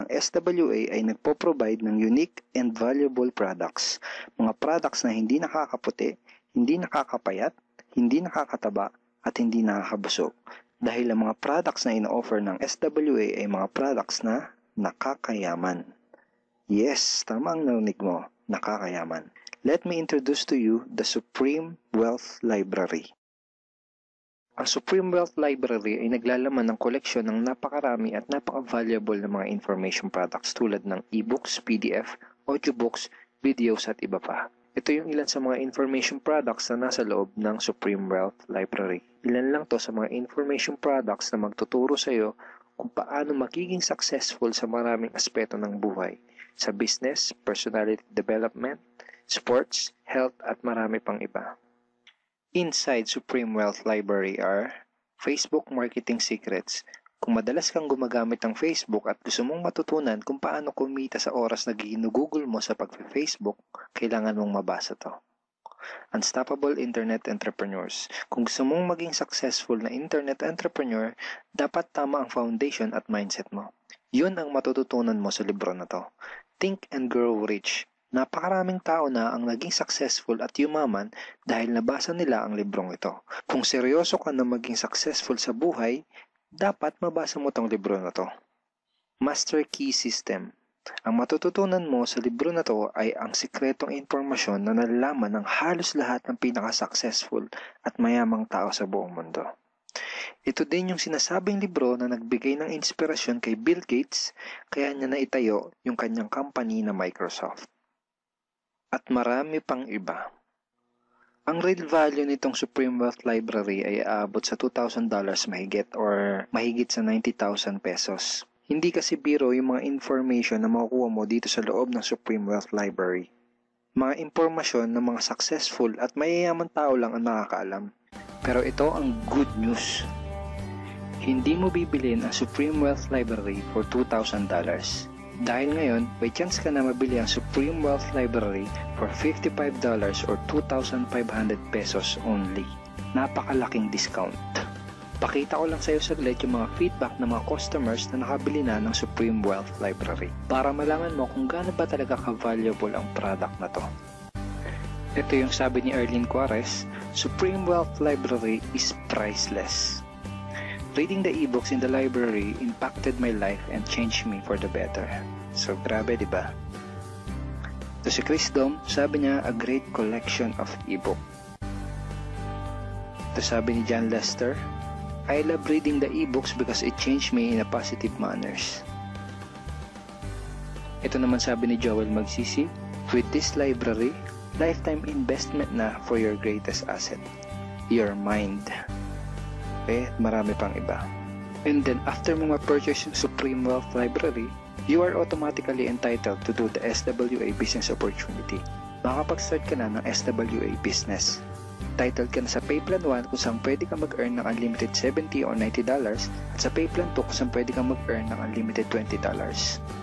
ang SWA ay nagpo-provide ng unique and valuable products. Mga products na hindi nakakaputi, hindi nakakapayat, hindi nakakataba, at hindi nakakabusog. Dahil ang mga products na ino-offer ng SWA ay mga products na nakakayaman. Yes, tama ang narinig mo, nakakayaman. Let me introduce to you the Supreme Wealth Library. Ang Supreme Wealth Library ay naglalaman ng koleksyon ng napakarami at napaka-valuable na mga information products tulad ng e-books, PDF, audiobooks, videos at iba pa. Ito yung ilan sa mga information products na nasa loob ng Supreme Wealth Library. Ilan lang to sa mga information products na magtuturo sa iyo kung paano magiging successful sa maraming aspeto ng buhay, sa business, personality development, sports, health at marami pang iba. Inside Supreme Wealth Library are Facebook Marketing Secrets. Kung madalas kang gumagamit ng Facebook at gusto mong matutunan kung paano kumita sa oras na ginugugol mo sa pag-Facebook, kailangan mong mabasa to. Unstoppable Internet Entrepreneurs. Kung gusto mong maging successful na internet entrepreneur, dapat tama ang foundation at mindset mo. Yun ang matututunan mo sa libro na to. Think and Grow Rich. Napakaraming tao na ang naging successful at yumaman dahil nabasa nila ang librong ito. Kung seryoso ka na maging successful sa buhay, dapat mabasa mo tong libro na to. Master Key System. Ang matututunan mo sa libro na to ay ang sikretong impormasyon na nalalaman ng halos lahat ng pinaka-successful at mayamang tao sa buong mundo. Ito din yung sinasabing libro na nagbigay ng inspirasyon kay Bill Gates, kaya niya naitayo yung kanyang company na Microsoft. At marami pang iba. Ang real value nitong Supreme Wealth Library ay aabot sa $2,000 mahigit or mahigit sa 90,000 pesos. Hindi kasi biro yung mga information na makukuha mo dito sa loob ng Supreme Wealth Library. Mga impormasyon ng mga successful at mayayaman tao lang ang nakakaalam. Pero ito ang good news. Hindi mo bibilin ang Supreme Wealth Library for $2,000. Dahil ngayon, may chance ka na mabili ang Supreme Wealth Library for $55 or 2,500 pesos only. Napakalaking discount. Pakita ko lang sa iyo saglit yung mga feedback ng mga customers na nakabili na ng Supreme Wealth Library para malaman mo kung gaano ba talaga ka-valuable ang product na to. Ito yung sabi ni Erlyn Juarez, Supreme Wealth Library is priceless. Reading the ebooks in the library impacted my life and changed me for the better. So, grabe, di ba? To si Chris Dom, sabi niya, a great collection of ebook. To sabi ni John Lester, I love reading the ebooks because it changed me in a positive manners. Ito naman sabi ni Joel Magsisi, with this library, lifetime investment na for your greatest asset, your mind. Marami pang iba. And then after mo ma-purchase yung Supreme Wealth Library, you are automatically entitled to do the SWA business opportunity. Makakapag-start ka na ng SWA business. Titled ka na sa Pay Plan 1 kung saan pwede ka mag-earn ng unlimited $70 or $90 at sa Pay Plan 2 kung saan pwede ka mag-earn ng unlimited $20.